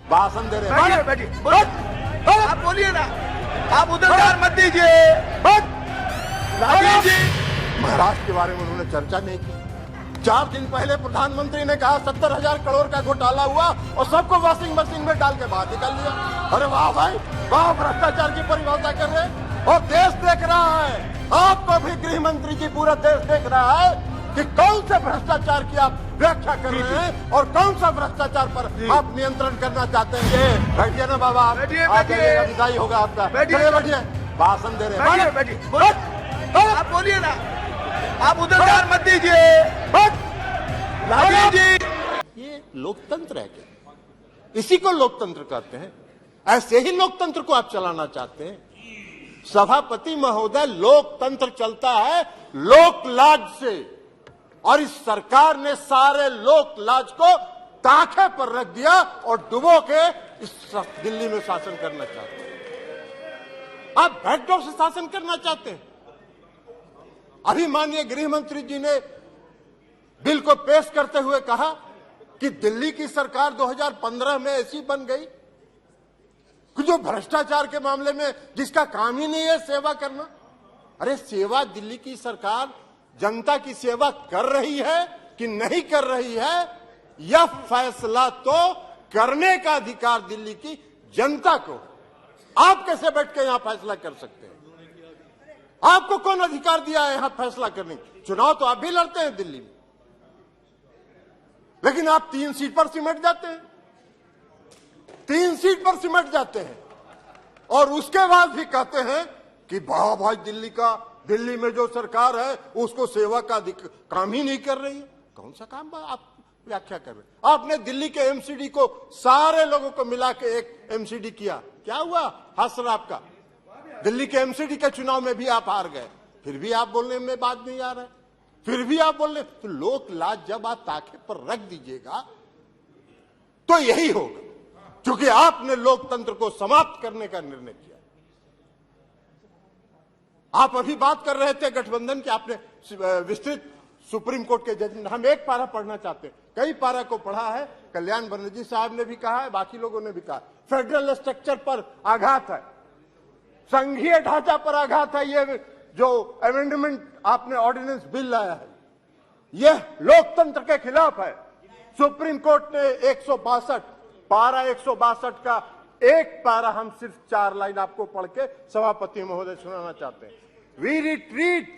भाषण दे रहे हैं। बैठिए, आप बोलिए ना, आप उधर ध्यान मत दीजिए। राजीव जी, महाराष्ट्र के बारे में उन्होंने चर्चा नहीं की। 4 दिन पहले प्रधानमंत्री ने कहा 70,000 करोड़ का घोटाला हुआ और सबको वॉशिंग मशीन में डाल के बाहर निकाल लिया। अरे वाह भाई वाह, भ्रष्टाचार की परिभाषा कर रहे हैं और देश देख रहा है। आपको भी गृह मंत्री जी, पूरा देश देख रहा है कि कौन से भ्रष्टाचार की आप व्याख्या कर रहे हैं और कौन सा भ्रष्टाचार पर आप नियंत्रण करना चाहते हैं। बैठिए ना बाबा, आप विदाई होगा आपका। बैठिए, भाषण दे रहे हैं। बैठिए, आप बोलिए ना, आप उधर ध्यान मत दीजिए। राजीव जी, ये लोकतंत्र है क्या? इसी को लोकतंत्र कहते हैं। ऐसे ही लोकतंत्र को आप चलाना चाहते हैं। सभापति महोदय, लोकतंत्र चलता है लोकलाज से, और इस सरकार ने सारे लोकलाज को ताखे पर रख दिया और डुबो के इस दिल्ली में शासन करना चाहते हैं। आप बैकडोर से शासन करना चाहते हैं। अभी माननीय गृह मंत्री जी ने बिल को पेश करते हुए कहा कि दिल्ली की सरकार 2015 में ऐसी बन गई कि जो भ्रष्टाचार के मामले में जिसका काम ही नहीं है सेवा करना। अरे सेवा दिल्ली की सरकार जनता की सेवा कर रही है कि नहीं कर रही है, यह फैसला तो करने का अधिकार दिल्ली की जनता को। आप कैसे बैठ के यहां फैसला कर सकते हैं? आपको कौन अधिकार दिया है यहां फैसला करने की? चुनाव तो आप भी लड़ते हैं दिल्ली में, लेकिन आप 3 सीट पर सिमट जाते हैं। 3 सीट पर सिमट जाते हैं और उसके बाद भी कहते हैं कि वाह भाई दिल्ली में जो सरकार है उसको सेवा का काम ही नहीं कर रही है। कौन सा काम आप व्याख्या कर रहे हैं? आपने दिल्ली के एमसीडी को सारे लोगों को मिला के एक एमसीडी किया, क्या हुआ? हसराब का दिल्ली के एमसीडी के चुनाव में भी आप हार गए, फिर भी आप बोलने में बात नहीं आ रहा है, फिर भी आप बोल रहे। तो लोक लाज जब आप ताखे पर रख दीजिएगा तो यही होगा, क्योंकि आपने लोकतंत्र को समाप्त करने का निर्णय किया। आप अभी बात कर रहे थे गठबंधन की, आपने विस्तृत सुप्रीम कोर्ट के जजमेंट, हम एक पारा पढ़ना चाहते हैं, कई पारा को पढ़ा है। कल्याण बनर्जी साहब ने भी कहा है, बाकी लोगों ने भी कहा, फेडरल स्ट्रक्चर पर आघात है, संघीय ढांचा पर आघात है। ये जो अमेंडमेंट आपने ऑर्डिनेंस बिल लाया है, यह लोकतंत्र के खिलाफ है। सुप्रीम कोर्ट ने 162 पारा 162 का एक पारा, हम सिर्फ 4 लाइन आपको पढ़ के सभापति महोदय सुनाना चाहते हैं। We retreat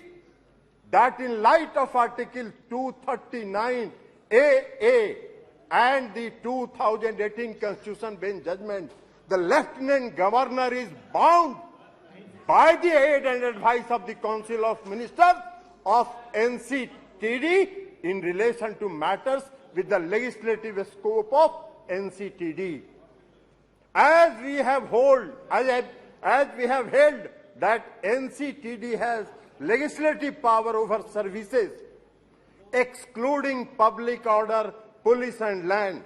that in light of article 239 AA and the 2018 Constitution bench judgment, the Lieutenant Governor is bound by the aid and advice of the Council of Ministers of NCTD in relation to matters with the legislative scope of NCTD. As we have held that NCTD has legislative power over services excluding public order, police and land,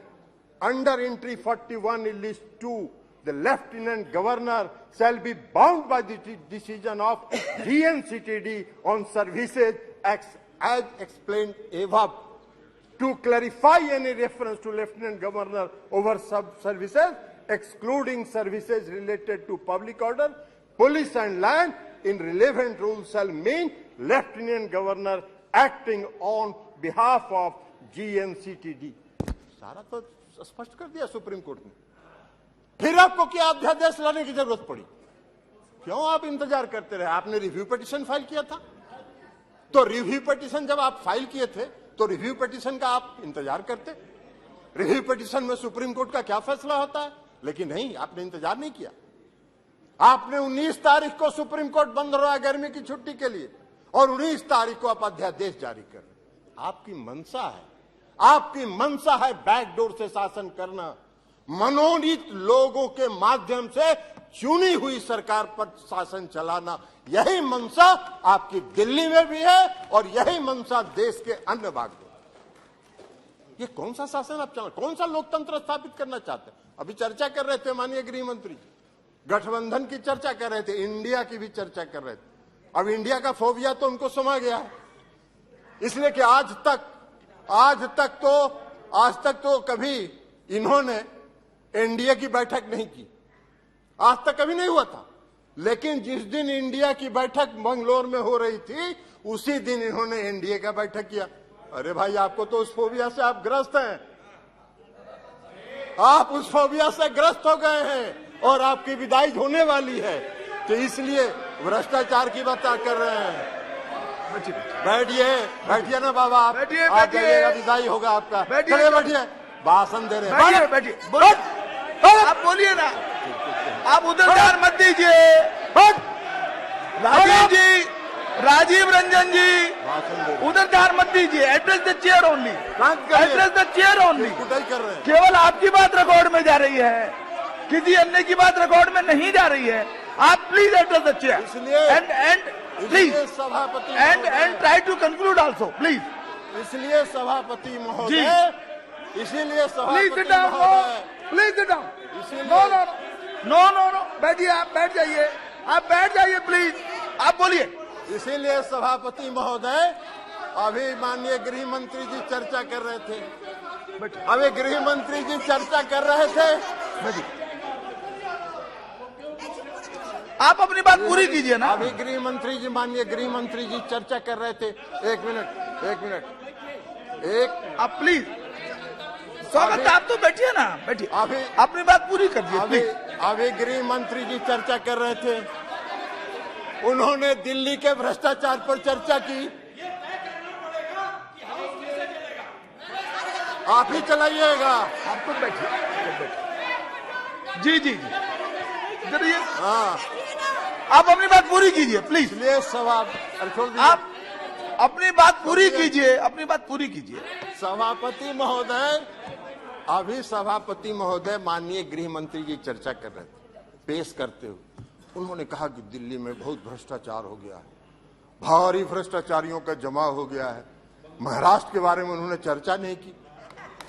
under entry 41 in list 2, the Lieutenant Governor shall be bound by the decision of GNCTD on services as explained above. To clarify any reference to Lieutenant Governor over services, excluding services related to public order, police and land in relevant rules shall mean Lieutenant Governor acting on behalf of GNCTD. सारा तो स्पष्ट कर दिया supreme court ने। फिर आपको क्या अध्यादेश लाने की जरूरत पड़ी? क्यों आप इंतजार करते रहे? आपने रिव्यू पिटीशन फाइल किया था, तो रिव्यू पिटीशन जब आप फाइल किए थे तो रिव्यू पिटीशन का आप इंतजार करते। रिव्यू पिटीशन में सुप्रीम कोर्ट का क्या फैसला होता है, लेकिन नहीं, आपने इंतजार नहीं किया। आपने 19 तारीख को सुप्रीम कोर्ट बंद हो रहा है गर्मी की छुट्टी के लिए, और 19 तारीख को आप अध्यादेश जारी कर रहे। आपकी मंशा है बैकडोर से शासन करना, मनोनीत लोगों के माध्यम से चुनी हुई सरकार पर शासन चलाना। यही मंशा आपकी दिल्ली में भी है और यही मंशा देश के अन्य भाग में। ये कौन सा शासन आप चला, कौन सा लोकतंत्र स्थापित करना चाहते हैं? अभी चर्चा कर रहे थे माननीय गृह मंत्री, गठबंधन की चर्चा कर रहे थे, इंडिया की भी चर्चा कर रहे थे। अब इंडिया का फोबिया तो उनको समा गया है, इसलिए कि आज तक तो कभी इन्होंने एनडीए की बैठक नहीं की, आज तक कभी नहीं हुआ था। लेकिन जिस दिन इंडिया की बैठक मंगलोर में हो रही थी, उसी दिन इन्होंने एनडीए का बैठक किया। अरे भाई, आपको तो उस फोबिया से आप ग्रस्त हैं, आप उस फोबिया से ग्रस्त हो गए हैं और आपकी विदाई होने वाली है, तो इसलिए भ्रष्टाचार की बात कर रहे हैं। बैठिए, बैठिए ना बाबा, आप बैठिए, आप बैठिए। जाइएगा, विदाई होगा आपका। बैठिए, चलिए बैठिए, भाषण दे रहे हैं। बैठिए, बैठिए, बोलिए। आप बोलिए ना, आप उधर ध्यान मत दीजिए। राजीव जी, राजीव रंजन जी, भाषण दे रहे हैं। उधर ध्यान मत दीजिए। Address the chair only, address the chair only. कुटाई कर रहे हैं। केवल आपकी बात रिकॉर्ड में जा रही है, किसी अन्य की बात रिकॉर्ड में नहीं जा रही है। आप प्लीज एड्रेस द चेयर इसलिए- एंड प्लीज इसलिए सभापति and try to conclude also please. इसलिए सभापति महोदय, इसीलिए प्लीज सभापति सिट डाउन, महोदय, प्लीज सिट डाउन। इसीलिए- no no no no no, बैठिए, आप बैठ जाइए, आप बैठ जाइए प्लीज। आप बोलिए। इसीलिए सभापति महोदय, अभी माननीय गृह मंत्री जी चर्चा कर रहे थे, अभी गृह मंत्री जी चर्चा कर रहे थे। आप अपनी बात पूरी कीजिए ना। अभी गृह मंत्री जी, माननीय गृह मंत्री जी चर्चा कर रहे थे। एक मिनट, आप प्लीज, स्वागत, आप तो बैठिए ना, बैठिए, अभी अपनी बात पूरी कर दीजिए अभी प्लीज। अभी गृह मंत्री जी चर्चा कर रहे थे, उन्होंने दिल्ली के भ्रष्टाचार पर चर्चा की। आप ही चलाइएगा। आप तो बैठिए, जी जी जी, इधर ये, हाँ, आप अपनी बात पूरी कीजिए प्लीज। इसलिए अरे छोड़ दीजिए। आप अपनी बात पूरी कीजिए, अपनी बात पूरी कीजिए। सभापति महोदय, अभी सभापति महोदय माननीय गृह मंत्री जी चर्चा कर रहे थे, पेश करते हुए उन्होंने कहा कि दिल्ली में बहुत भ्रष्टाचार हो गया है, भारी भ्रष्टाचारियों का जमा हो गया है। महाराष्ट्र के बारे में उन्होंने चर्चा नहीं की।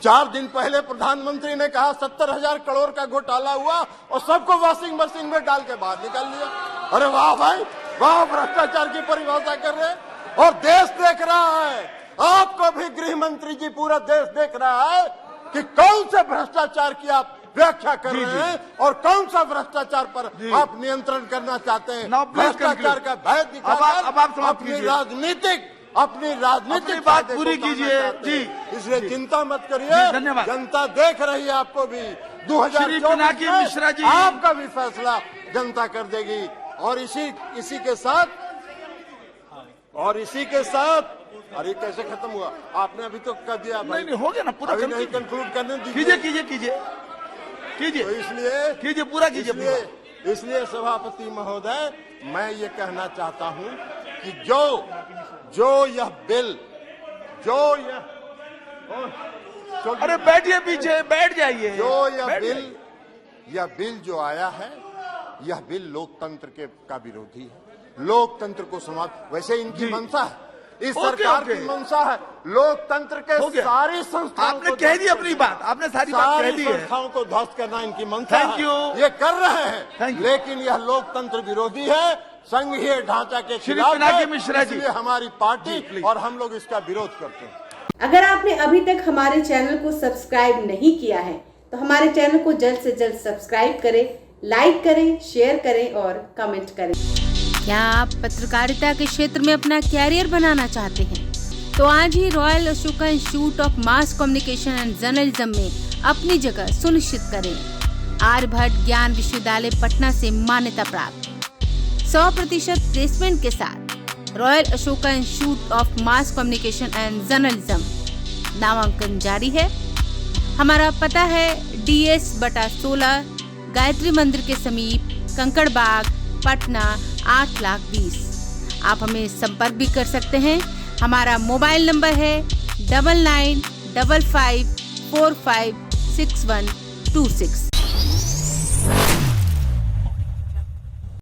4 दिन पहले प्रधानमंत्री ने कहा 70,000 करोड़ का घोटाला हुआ और सबको वॉशिंग मशीन में डाल के बाहर निकाल लिया। अरे वाह भाई वाह, भ्रष्टाचार की परिभाषा कर रहे हैं और देश देख रहा है। आपको भी गृह मंत्री जी, पूरा देश देख रहा है कि कौन से भ्रष्टाचार की आप व्याख्या कर रहे हैं और कौन सा भ्रष्टाचार पर आप नियंत्रण करना चाहते हैं। Now please भ्रष्टाचार conclude. का भय अब दिखाकर आप समाप्त अपनी कीजिए। अपनी राजनीतिक अपनी बात फायदे को पूरी उठाना कीजिए। चाहते हैं। जी, इसलिए जी। चिंता मत करिए, जी, धन्यवाद। जनता देख रही है आपको भी। 2024 पिनाकी में मिश्रा जी, आपका भी फैसला जनता कर देगी। और इसी के साथ अरे कैसे खत्म हुआ? आपने अभी तो कर दिया भाई। नहीं, हो गया ना पूरा। अभी नहीं कंक्लूड करने कीजिए दीजिए। कीजिए कीजिए तो कीजिए इसलिए कीजिए, पूरा कीजिए। इसलिए सभापति महोदय, मैं ये कहना चाहता हूं कि जो यह बिल, अरे बैठिए पीछे, बैठ जाइए। यह बिल जो आया है, यह बिल लोकतंत्र का विरोधी है। लोकतंत्र को समाप्त, वैसे इनकी मंशा है, इस सरकार की मंशा है लोकतंत्र के सारी संस्थाओं आपने कह दी अपनी बात, आपने सारी बात कह दी है। संस्थाओं को ध्वस्त करना इनकी मंशा है। Thank you. ये कर रहे हैं, Thank you। लेकिन यह लोकतंत्र विरोधी है, संघीय ढांचा के श्री खिलाफ पिनाकी है। मिश्रा जी। इसलिए हमारी पार्टी please। और हम लोग इसका विरोध करते हैं। अगर आपने अभी तक हमारे चैनल को सब्सक्राइब नहीं किया है तो हमारे चैनल को जल्द से जल्द सब्सक्राइब करें, लाइक करें, शेयर करें और कमेंट करें। क्या आप पत्रकारिता के क्षेत्र में अपना कैरियर बनाना चाहते हैं? तो आज ही royal Ashoka institute of mass communication and journalism में अपनी जगह सुनिश्चित करें। आर्यभट्ट ज्ञान विश्वविद्यालय पटना से मान्यता प्राप्त 100% प्लेसमेंट के साथ royal Ashoka institute of mass communication and journalism नामांकन जारी है। हमारा पता है DS/16 गायत्री मंदिर के समीप, कंकड़ बाग, पटना 8,20,000। आप हमें संपर्क भी कर सकते हैं। हमारा मोबाइल नंबर है 9955456126।